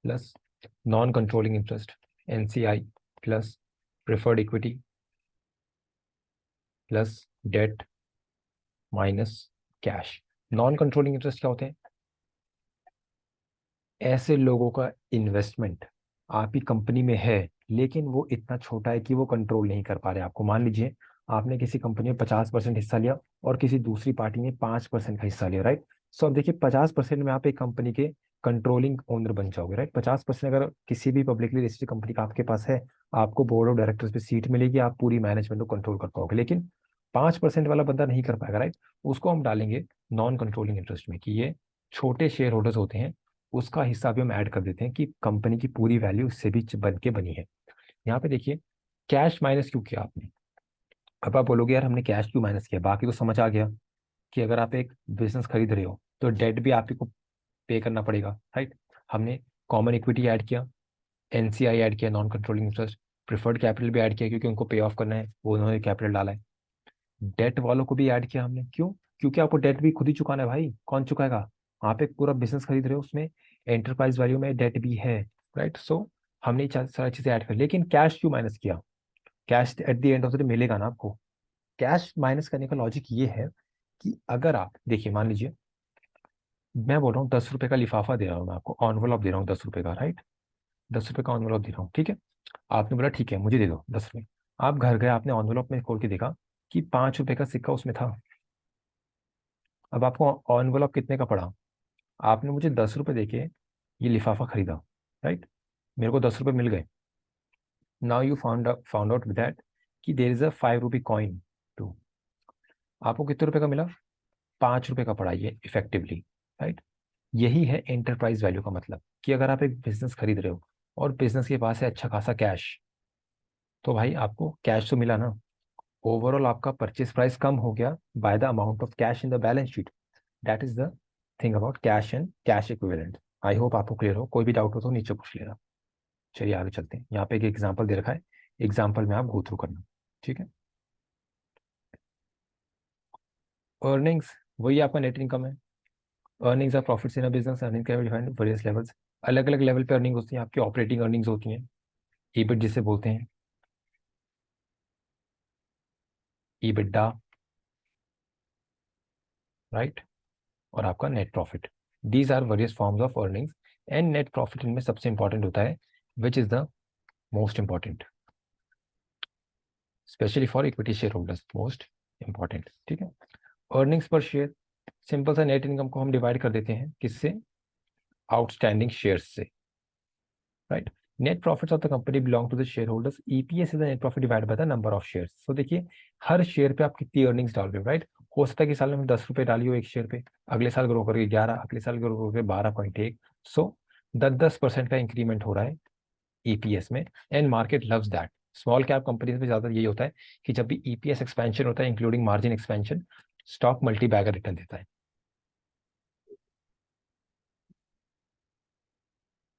plus non controlling interest, NCI, plus preferred equity, plus debt, minus cash. Non controlling interest क्या होते हैं? ऐसे लोगों का इन्वेस्टमेंट आप ही कंपनी में है, लेकिन वो इतना छोटा है कि वो कंट्रोल नहीं कर पा रहे आपको। मान लीजिए आपने किसी कंपनी में 50% हिस्सा लिया और किसी दूसरी पार्टी ने 5% का हिस्सा लिया, राइट? सो अब देखिए 50% में आप एक कंपनी के कंट्रोलिंग ओनर बन जाओगे, राइट? 50% अगर किसी भी पब्लिकली लिस्टेड कंपनी का आपके पास है, आपको बोर्ड ऑफ डायरेक्टर्स पे सीट मिलेगी, आप पूरी मैनेजमेंट को कंट्रोल कर पाओगे। लेकिन 5% वाला बंदा नहीं कर पाएगा, राइट? उसको हम डालेंगे नॉन कंट्रोलिंग इंटरेस्ट में, कि ये छोटे शेयर होल्डर्स होते हैं, उसका हिस्सा भी हम ऐड कर देते हैं कि कंपनी की पूरी वैल्यू उससे भी बन के बनी है। यहाँ पे देखिए कैश माइनस क्यों किया आपने? अब आप बोलोगे यार हमने कैश क्यों माइनस किया, बाकी तो समझ आ गया कि अगर आप एक बिजनेस खरीद रहे हो तो डेट भी आप ही को पे करना पड़ेगा, राइट? हमने कॉमन इक्विटी ऐड किया, एनसीआई ऐड किया, non controlling interest, preferred capital भी ऐड किया क्योंकि उनको पे ऑफ करना है, वो उन्होंने कैपिटल डाला है। डेट वालों को भी ऐड किया हमने, क्यों? क्योंकि आपको डेट भी खुद ही चुकाना है भाई, कौन चुकाएगा? आप एक पूरा बिजनेस खरीद रहे हो, उसमें एंटरप्राइज वैल्यू में डेट भी है, राइट? सो हमने ये सारी चीजें ऐड कर, लेकिन कैश क्यों माइनस किया? Cash at the end of the day मिलेगा ना आपको। कैश माइनस करने का लॉजिक ये है कि अगर आप देखिए, मान लीजिए मैं बोल रहा हूँ 10 रुपए का लिफाफा दे रहा हूँ, मैं आपको एनवलप दे रहा हूँ 10 रुपए का, राइट? 10 रुपए का एनवलप दे रहा हूँ, ठीक है? आपने बोला ठीक है मुझे दे दो 10 रुपए। आप घर गए, आपने एनवलप में खोल के देखा कि 5 रुपए का सिक्का उसमें था, अब आपको एनवलप कितने का पड़ा? आपने मुझे 10 रुपये देके ये लिफाफा खरीदा, राइट? मेरे को 10 रुपये मिल गए। Now you found out that कि there is a 5 rupee coin too. आपको कितने रुपए का मिला? 5 रुपए का पड़ा ये इफेक्टिवली, राइट? यही है एंटरप्राइज वैल्यू का मतलब, कि अगर आप एक बिजनेस खरीद रहे हो और बिजनेस के पास है अच्छा खासा कैश, तो भाई आपको कैश तो मिला ना। ओवरऑल आपका परचेज प्राइस कम हो गया by the amount of cash in the balance sheet. That is the thing about cash and cash equivalent. I hope आपको क्लियर हो। कोई भी डाउट हो तो नीचे पूछ लेना। चलिए आगे चलते हैं। यहाँ पे एक एग्जाम्पल दे रखा है, एग्जाम्पल में आप गो थ्रू करना, ठीक है? अर्निंग्स, वही आपका नेट इनकम है। Earnings are profits in a business. Earning can be defined various levels. अलग अलग लेवल पे अर्निंग होती है आपकी। ऑपरेटिंग अर्निंग्स होती हैं, ईबिट जिसे बोलते हैं, ईबिटडा, राइट? और आपका net profit. These are various forms of earnings, and net profit इनमें सबसे इंपॉर्टेंट होता है, which is the most important, especially for equity share holders, most important, ठीक है? अर्निंग्स पर शेयर, सिंपल सा नेट इनकम को हम डिवाइड कर देते हैं किससे? आउटस्टैंडिंग शेयर्स से, right? Net profits of the company belong to the share holders. EPS is the net profit divide by the number of shares. तो देखिए, हर शेयर पे आप कितनी अर्निंग्स डाल रहे हो, राइट? हो सकता है कि साल में 10 रुपए डाली हो एक शेयर पे, अगले साल ग्रो करके 11, अगले साल ग्रो करके 12.1। सो 10% का इंक्रीमेंट हो रहा है ईपीएस में, and market loves that. Small cap companies में ज्यादा यही होता है कि जब भी ईपीएस एक्सपेंशन होता है, including margin expansion, stock multibagger return देता है।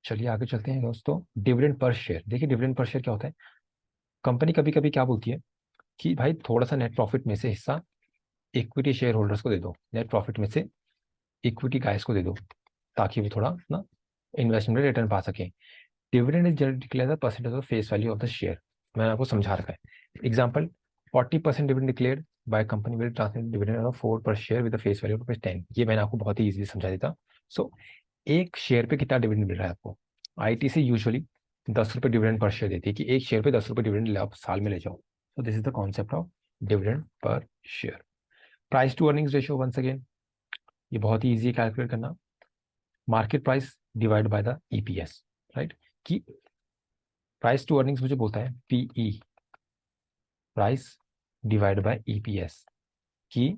चलिए आगे चलते हैं दोस्तों। डिविडेंड पर शेयर, देखिए डिविडेंड पर शेयर क्या होता है? कंपनी कभी कभी क्या बोलती है कि भाई थोड़ा सा नेट प्रॉफिट में से हिस्सा इक्विटी शेयर होल्डर्स को दे दो, नेट प्रॉफिट में से इक्विटी गाइस को दे दो, ताकि वो थोड़ा ना इन्वेस्टमेंट में रिटर्न पा सके। Dividend is generally declare the percentage of face value of the share. मैंने आपको समझा रखा है। Example, 40% dividend declared by company will transmit dividend of 4 पर share with face value of 10। ये मैंने आपको बहुत ही इजीली समझा देता। सो एक शेयर पे कितना डिविडेंड मिल रहा है आपको? आईटीसी यूजुअली 10 रुपये डिविडेंड पर शेयर देती है, कि एक शेयर पे 10 रुपये डिविडेंड आप साल में ले जाओ। So this is the concept of dividend per share. Price to earnings ratio, once again ये बहुत ही ईजी कैलकुलेट करना। Market price divide by the EPS, right? कि प्राइस टू अर्निंग्स मुझे बोलता है PE, price divide by EPS, कि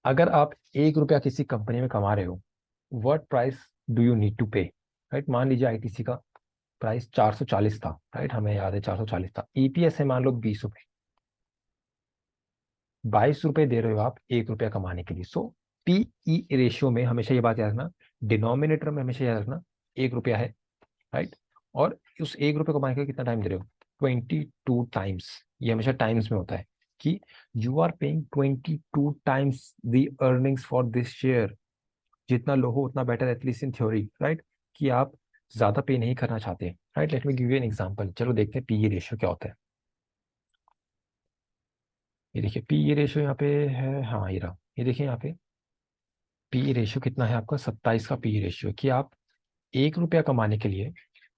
अगर आप 1 रुपया किसी कंपनी में कमा रहे हो, what price do you need to pay, right? मान लीजिए आईटीसी का प्राइस 440 था, राइट? हमें याद है 440 था। ईपीएस है मान लो 20 रुपए, 22 रुपए दे रहे हो आप 1 रुपया कमाने के लिए। सो पीई रेशियो में हमेशा ये बात याद रखना, डिनोमिनेटर में हमेशा याद रखना 1 रुपया है, राइट? और उस 1 रुपये कमाने का कितना टाइम दे रहे हो? 22 टाइम्स। ये हमेशा टाइम्स में होता है, कि you are paying 22 times the earnings for this share. जितना लो हो उतना better, at least in theory, right? कि आप ज्यादा पे नहीं करना चाहते, right? Let me give you an example. चलो देखते हैं पीई रेशियो क्या होता है। ये देखिए पीई रेशियो यहाँ पे है, हाँ ये रहा। ये देखिए यहाँ पे पीई रेशियो कितना है आपका? 27 का पीई रेशियो, कि आप 1 रुपया कमाने के लिए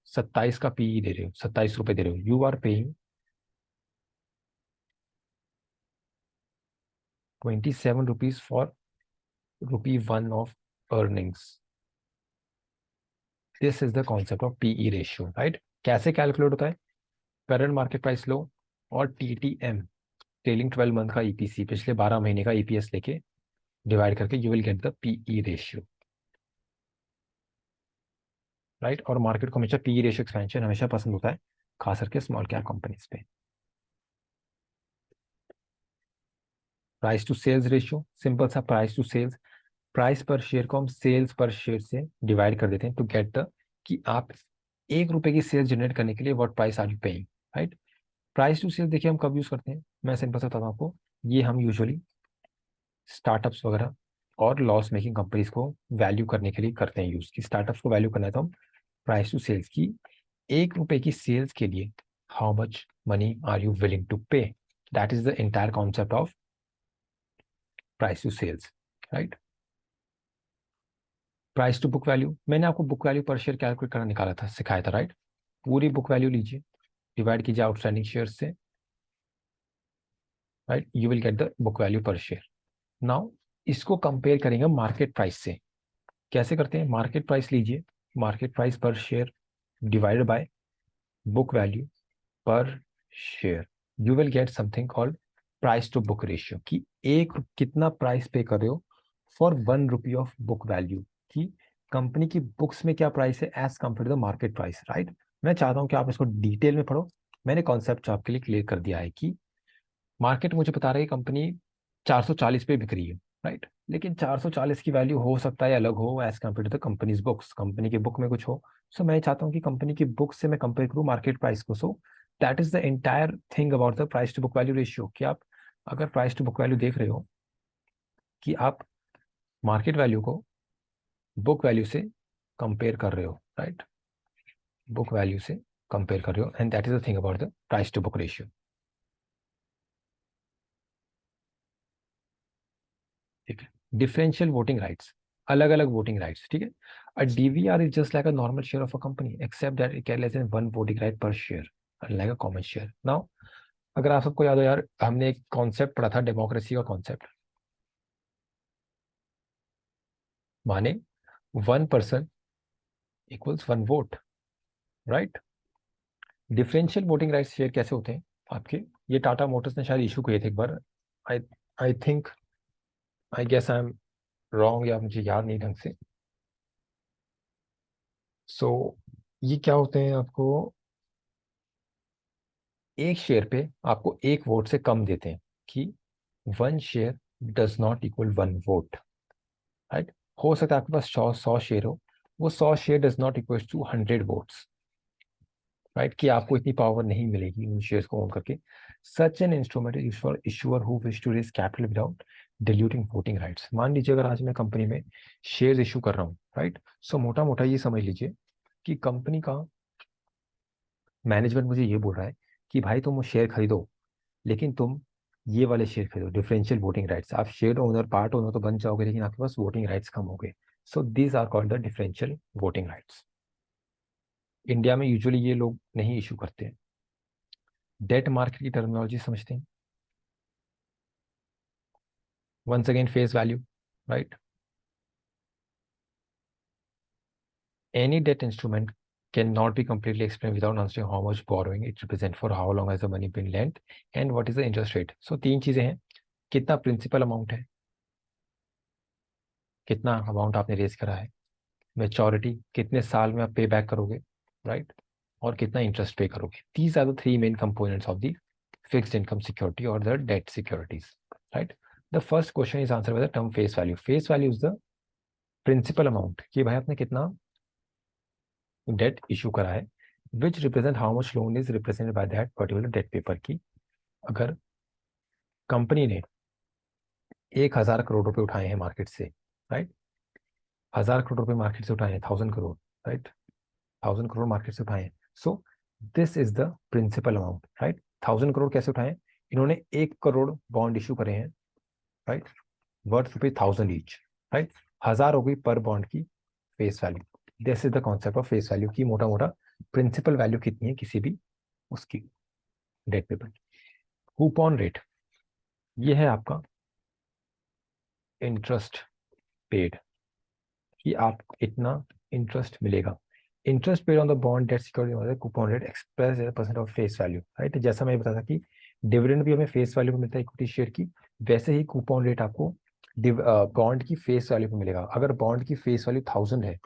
27 का पीई दे रहे हो, 27 रुपए दे रहे हो। You are paying 27 rupees for ₹1 of earnings. This is the concept of PE ratio, right? कैसे कैलकुलेट होता है? करंट मार्केट प्राइस लो और टीटीएम, ट्रेलिंग 12 मंथ का ईपीसी, पिछले 12 महीने का ईपीएस लेके डिवाइड करके you will get the PE ratio, right? और मार्केट को हमेशा पीई रेशियो एक्सपेंशन हमेशा पसंद होता है, खास करके स्मॉल कैप कंपनीज पे। Price to sales ratio, simple सा price to sales, price per share को हम सेल्स पर शेयर से डिवाइड कर देते हैं टू गेट द, कि आप 1 रुपए की सेल्स जनरेट करने के लिए what price are you paying, right? Price to sales देखिए हम कब यूज करते हैं, मैं सिंपल सा बताता हूँ आपको। ये हम यूजुअली स्टार्टअप्स वगैरह और लॉस मेकिंग कंपनीज को वैल्यू करने के लिए करते हैं यूज, की स्टार्टअप्स को वैल्यू करना है तो हम प्राइस टू सेल्स की, 1 रुपए की सेल्स के लिए how much money are you willing to pay. That is the entire concept of price to sales, right? Price to book value, मैंने आपको book value per share calculate करना निकाला था, सिखाया था, राइट? पूरी बुक वैल्यू लीजिए, डिवाइड कीजिए आउटस्टैंडिंग शेयर से, right? You will get the book value per share. Now इसको कंपेयर करेंगे मार्केट प्राइस से। कैसे करते हैं? मार्केट प्राइस लीजिए, market price per share divided by book value per share, you will get something called price to book ratio, कि एक कितना प्राइस पे कर रहे हो for 1 rupee of book value, कि कंपनी की बुक्स में क्या प्राइस है as compare to the market price, right. मैं चाहता हूं कि आप इसको डिटेल में पढ़ो। मैंने कॉन्सेप्ट आपके लिए क्लियर कर दिया है कि मार्केट मुझे बता रहा है कि कंपनी 440 पे बिक रही है, राइट। लेकिन 440 की वैल्यू हो सकता है अलग हो as compare to the company's books, company की बुक में कुछ हो। सो मैं चाहता हूँ कि कंपनी की बुक से मैं कंपेयर करूँ मार्केट प्राइस को। So that is the entire thing about the price to book value ratio, कि आप अगर प्राइस टू बुक वैल्यू देख रहे हो कि आप मार्केट वैल्यू को बुक वैल्यू से कंपेयर कर रहे हो, राइट, बुक वैल्यू से कंपेयर कर रहे हो, and that is the thing about the price to book ratio. ठीक है। डिफरेंशियल वोटिंग राइट्स, अलग अलग वोटिंग राइट्स, ठीक है। A DVR is just like a normal share of a company except that it can less than one voting right per share, like a common share. Now अगर आप सबको याद हो यार, हमने एक कॉन्सेप्ट पढ़ा था डेमोक्रेसी का कॉन्सेप्ट, माने 1 person equals 1 vote, right. Differential voting rights share कैसे होते हैं आपके? ये टाटा मोटर्स ने शायद इशू किए थे एक बार। I I think, I guess I am wrong, या मुझे याद नहीं ढंग से। सो ये क्या होते हैं, आपको एक शेयर पे आपको एक वोट से कम देते हैं, कि 1 share does not equal 1 vote, right. हो सकता है आपके पास 100 शेयर हो, वो 100 share does not equal to 100 votes, right, कि आपको इतनी पावर नहीं मिलेगी उन शेयर्स को ओन करके। Such an instrument is for issuer who wish to raise capital without diluting voting rights. मान लीजिए अगर आज मैं कंपनी में शेयर इशू कर रहा हूँ, राइट, सो मोटा मोटा ये समझ लीजिए कि कंपनी का मैनेजमेंट मुझे ये बोल रहा है कि भाई तुम शेयर खरीदो, लेकिन तुम ये वाले शेयर खरीदो, डिफरेंशियल वोटिंग राइट्स। आप शेयर ओनर, पार्ट ओनर तो बन जाओगे, लेकिन आपके पास वोटिंग राइट्स कम हो गए। So these are called the differential voting rights. India में यूजुअली ये लोग नहीं इशू करते हैं। डेट मार्केट की टर्मिनोलॉजी समझते हैं? Once again face value, right. Any debt instrument cannot be completely explained without answering how much borrowing it represents, for how long has the money been lent, and what is the interest rate. So तीन चीजें हैं, कितना principal amount है, कितना amount आपने raise करा है, maturity कितने साल में आप पे बैक करोगे, राइट, और कितना इंटरेस्ट पे करोगे। These are the three main components of the fixed income security और the debt securities, right. The first question is answer by the term face value. Face value is the principal amount, कि भाई आपने कितना debt issue करा है, which represent how much loan is represented by that particular debt paper की। अगर company ने 1,000 करोड़ रुपए उठाए हैं मार्केट से, राइट, 1,000 करोड़ रुपए मार्केट से उठाए हैं, 1,000 करोड़, राइट, 1,000 करोड़ मार्केट से उठाए हैं। So this is the principal amount, right. 1,000 crore कैसे उठाए हैं? इन्होंने 1 करोड़ बॉन्ड इशू करे हैं, राइट, वर्थ ₹1,000 ईच, राइट। 1,000 हो गई पर बॉन्ड की face value. This is the concept of face value, की मोटा मोटा प्रिंसिपल वैल्यू कितनी है किसी भी उसकी डेट पेपर की। कूपन रेट, ये है आपका इंटरेस्ट पेड, कि आप इतना इंटरेस्ट मिलेगा। Interest paid on the bond debt security coupon rate express as percent of face value, right. जैसा मैं बताया था कि डिविडेंड भी हमें फेस वैल्यू पे मिलता है इक्विटी शेयर की, वैसे ही कूपन रेट आपको बॉन्ड की फेस वैल्यू पे मिलेगा। अगर बॉन्ड की फेस वैल्यू 1,000 है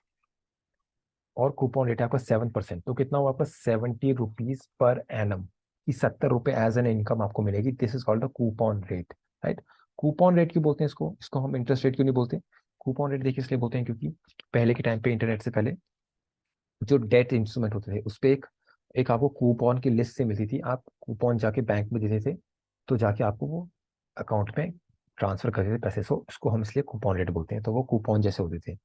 और कूपन रेट है आपका 7%, तो कितना हुआ आपका 70 रुपीज पर एनम, की 70 रुपए एज एन इनकम आपको मिलेगी। This is called the coupon rate, right. Coupon rate क्यों बोलते हैं इसको? इसको हम इंटरेस्ट रेट क्यों नहीं बोलते? कूपन रेट देखिए इसलिए बोलते हैं क्योंकि पहले के टाइम पे, इंटरनेट से पहले, जो डेट इंस्ट्रूमेंट होते थे उस पे एक एक आपको कूपन की लिस्ट से मिलती थी। आप कूपन जाके बैंक में देते थे, तो जाके आपको वो अकाउंट में ट्रांसफर करते थे पैसे। सो इसको हम इसलिए कूपन रेट बोलते हैं, तो वो कूपन जैसे होते थे।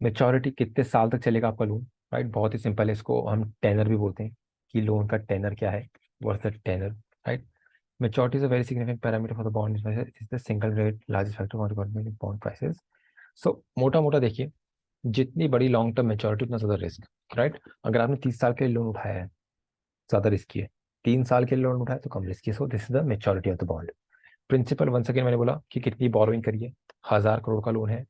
मेच्योरिटी, कितने साल तक चलेगा आपका लोन, राइट, बहुत ही सिंपल है। इसको हम टेनर भी बोलते हैं, कि लोन का टेनर क्या है, what's the tenor, right. Maturity is a very significant parameter for the bond, is the single rate largest factor bond prices. So मोटा मोटा देखिए, जितनी बड़ी लॉन्ग टर्म मेच्योरिटी उतना ज्यादा रिस्क, राइट। अगर आपने 30 साल के लिए लोन उठाया है, ज्यादा रिस्की है। 3 साल के लिए लोन उठाए तो कम risky, so this is the maturity of the bond. Principal one second मैंने बोला कि कितनी बोरोइंग करिए, 1000 करोड़ का लोन है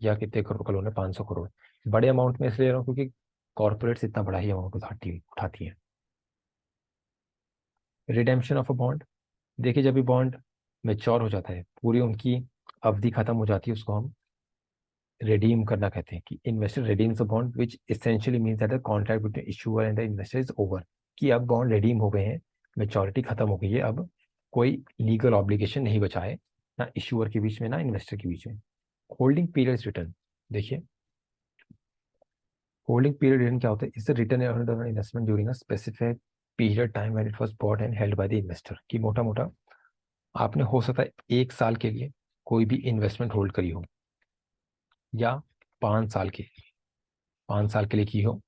या कितने करोड़ का लोन है, 500 करोड़। बड़े अमाउंट में इसलिए ले रहा हूँ क्योंकि कॉर्पोरेट्स इतना बड़ा ही अमाउंट उठाती है। रिडेम्पशन ऑफ अ बॉन्ड, देखिए जब भी बॉन्ड मेच्योर हो जाता है, पूरी उनकी अवधि खत्म हो जाती है, उसको हम रिडीम करना कहते हैं कि investor redeems a bond which essentially means that the contract between issuer and the investor is over. कि अब बॉन्ड रिडीम हो गए हैं, मेच्योरिटी खत्म हो गई है, अब कोई लीगल ऑब्लिगेशन नहीं बचा है, ना इशूअर के बीच में ना इन्वेस्टर के बीच में। होल्डिंग पीरियड रिटर्न, देखिए होल्डिंग पीरियड रिटर्न क्या होता है, is the return on investment during a specific period time when it was bought and held by the investor. कि मोटा मोटा आपने हो सकता है 1 साल के लिए कोई भी इन्वेस्टमेंट होल्ड करी हो, या 5 साल के 5 साल के लिए की हो,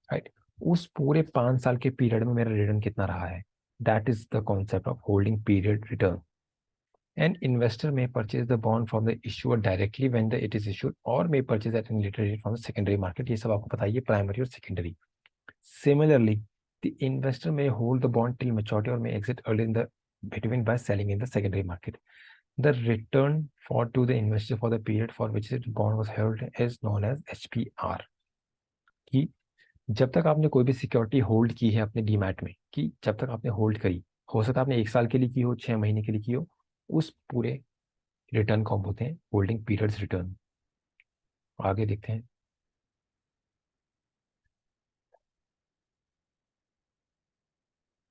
राइट। उस पूरे 5 साल के पीरियड में मेरा रिटर्न कितना रहा है, that is the concept of holding period return. An investor may purchase the bond from the issuer directly when it is issued or may purchase at any later date from the secondary market। ये सब आपको पता है, ये primary और secondary. Similarly, the investor may hold the bond till maturity or may exit early in the between by selling in the secondary market. The return for to the investor for the period for which the bond was held is known as HPR। कि जब तक आपने कोई भी security hold की है अपने demat में, कि जब तक आपने होल्ड करी, हो सकता है आपने 1 साल के लिए की हो, 6 महीने के लिए की हो, उस पूरे रिटर्न को हम बोलते हैं होल्डिंग पीरियड्स रिटर्न। आगे देखते हैं।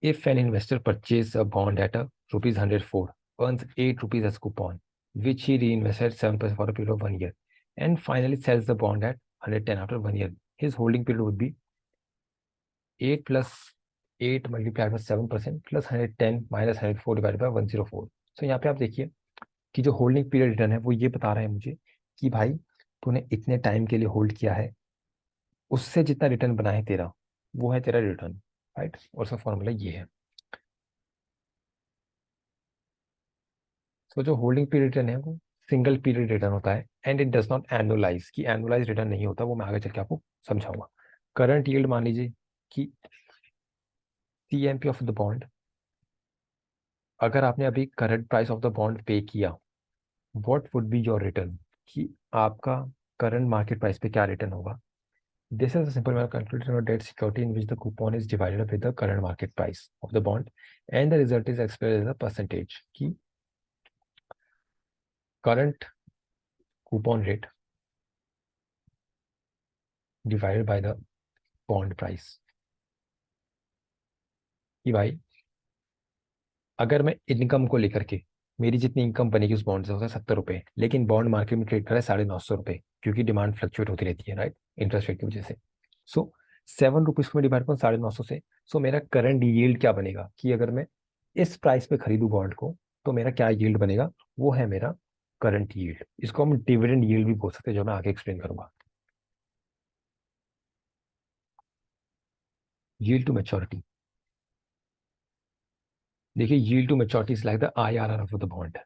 If an investor purchases a bond at a rupees 104, earns 8 rupees as coupon, which he reinvests at 7% for a period of 1 year, and finally sells the bond at 110 after 1 year, his holding period would be 8 plus 8 multiplied by 7% plus 110 minus 104 divided by 104। So यहाँ पे आप देखिए कि जो holding period return है वो ये बता रहे हैं मुझे कि भाई तूने इतने टाइम के लिए होल्ड किया है, उससे जितना रिटर्न बना है तेरा, वो है तेरा रिटर्न, राइट। और उसका फॉर्मूला ये है। सो जो होल्डिंग पीरियड रिटर्न है वो सिंगल पीरियड रिटर्न होता है and it does not annualise, की एनुअलाइज रिटर्न नहीं होता, वो मैं आगे चल के आपको समझाऊंगा। करंट यील्ड मान लीजिए कि सीएमपी ऑफ द बॉन्ड, अगर आपने अभी current price of the bond pay किया, what would be your return, कि आपका करंट मार्केट प्राइस पे क्या रिटर्न होगा। This is a simple method calculated on debt security in which the coupon is divided with the current market price of the bond and the result is expressed as a percentage. की current coupon rate divided by the bond price. कि भाई अगर मैं income को लेकर के, मेरी जितनी इनकम बनेगी उस बॉन्ड से होता है 70 रुपये, लेकिन बॉन्ड मार्केट में ट्रेड कर रहा है 950 रुपये, क्योंकि डिमांड फ्लक्चुएट होती रहती है, राइट, इंटरेस्ट रेट की वजह से। सो 7 रुपीज को मैं डिवाइड करूँ 950 से, सो मेरा करंट यील्ड क्या बनेगा, कि अगर मैं इस प्राइस पे खरीदूं बॉन्ड को तो मेरा क्या यील्ड बनेगा, वो है मेरा करंट यील्ड। इसको हम डिविडेंड यील्ड भी बोल सकते हैं, जो मैं आगे एक्सप्लेन करूंगा। यील्ड टू मैच्योरिटी, देखिए yield to maturity is like the IRR of the bond.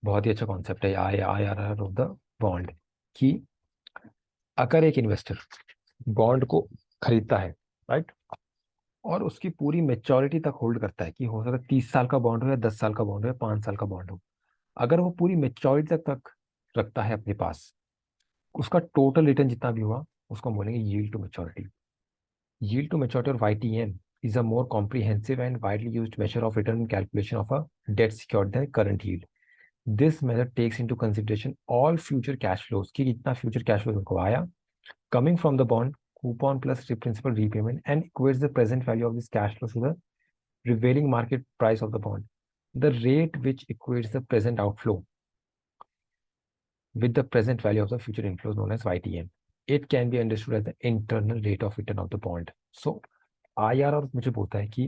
बहुत ही अच्छा कॉन्सेप्ट है IRR ऑफ द बॉन्ड। कि अगर एक इन्वेस्टर बॉन्ड को खरीदता है, राइट, और उसकी पूरी मेच्योरिटी तक होल्ड करता है, कि हो सकता है 30 साल का बॉन्ड हो या 10 साल का बॉन्ड हो या 5 साल का बॉन्ड हो, अगर वो पूरी मेच्योरिटी तक रखता है अपने पास, उसका टोटल रिटर्न जितना भी हुआ उसको हम बोलेंगे yield to maturity. Yield to maturity और YTM is a more comprehensive and widely used measure of return calculation of a debt secured than current yield. This method takes into consideration all future cash flows, कि कितना future cash flows उनको आया coming from the bond, coupon plus the principal repayment, and equates the present value of this cash flow to the prevailing market price of the bond. The rate which equates the present outflow with the present value of the future inflows known as YTM. It can be understood as the internal rate of return of the bond. So IRR मुझे बोलता है कि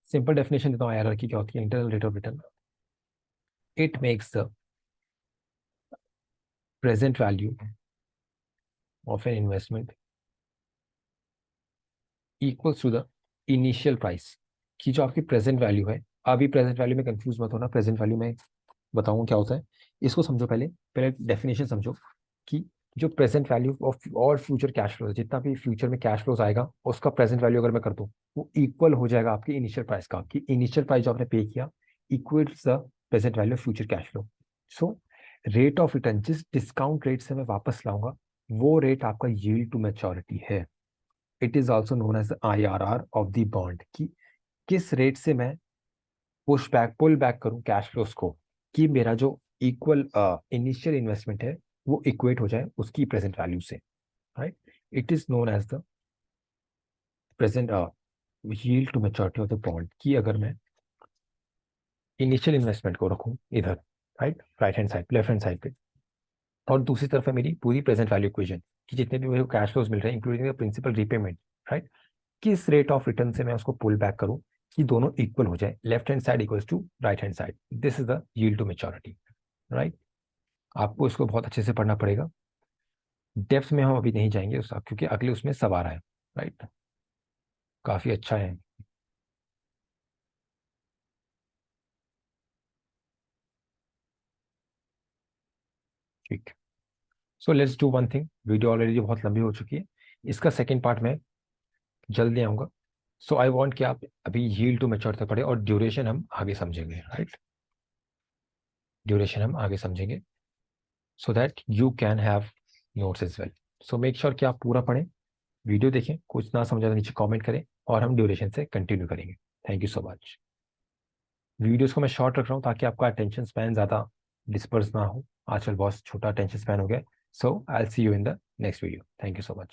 simple definition देता हूँ IRR की, क्या होती है, internal rate of return. It makes the present value of an investment equals to the initial price. की जो आपकी प्रेजेंट वैल्यू है, अभी प्रेजेंट वैल्यू में कंफ्यूज मत होना, प्रेजेंट वैल्यू में बताऊँ क्या होता है, इसको समझो। पहले पहले डेफिनेशन समझो कि जो प्रेजेंट वैल्यू ऑफ और फ्यूचर कैश फ्लो, जितना भी फ्यूचर में कैश फ्लोज आएगा उसका प्रेजेंट वैल्यू अगर मैं कर दूं, वो इक्वल हो जाएगा आपके इनिशियल प्राइस का, कि इनिशियल प्राइस जो आपने पे किया equals the present value of future cash flow. So rate of return, जिस डिस्काउंट रेट से मैं वापस लाऊंगा वो रेट आपका यील्ड टू मैच्योरिटी है। It is also known as IRR of the bond, कि किस रेट से मैं पुल बैक करूं कैश फ्लोस को, कि मेरा जो इक्वल इनिशियल इन्वेस्टमेंट है वो इक्वेट हो जाए उसकी प्रेजेंट वैल्यू से, right. It is known as the present yield to maturity of the bond, कि अगर मैं इनिशियल इन्वेस्टमेंट को रखूं इधर, right hand side, left hand side पे, और दूसरी तरफ है मेरी पूरी प्रेजेंट वैल्यू इक्वेशन, कि जितने भी मुझे कैश फ्लोज मिल रहे हैं including the principal repayment, right, किस रेट ऑफ रिटर्न से मैं उसको पुल बैक करूं कि दोनों इक्वल हो जाए, left hand side equals to right hand side. This is the yield to maturity, right. आपको इसको बहुत अच्छे से पढ़ना पड़ेगा। डेप्थ में हम अभी नहीं जाएंगे उस, क्योंकि अगले उसमें सब आ रहा है, राइट। काफी अच्छा है। ठीक। So let's do one thing, video already बहुत लंबी हो चुकी है, इसका सेकेंड पार्ट मैं जल्दी आऊंगा। सो आई वांट कि आप अभी यील्ड टू मैच्योर तक पढ़े और ड्यूरेशन हम आगे समझेंगे, राइट। ड्यूरेशन हम आगे समझेंगे, so that you can have notes as well. So make sure कि आप पूरा पढ़ें, वीडियो देखें, कुछ ना समझा तो नीचे कमेंट करें और हम ड्यूरेशन से कंटिन्यू करेंगे। Thank you so much. Videos को मैं शॉर्ट रख रहा हूँ ताकि आपका अटेंशन स्पैन ज़्यादा डिस्पर्स ना हो, आजकल बहुत छोटा अटेंशन स्पैन हो गया। So I will see you in the next video. Thank you so much.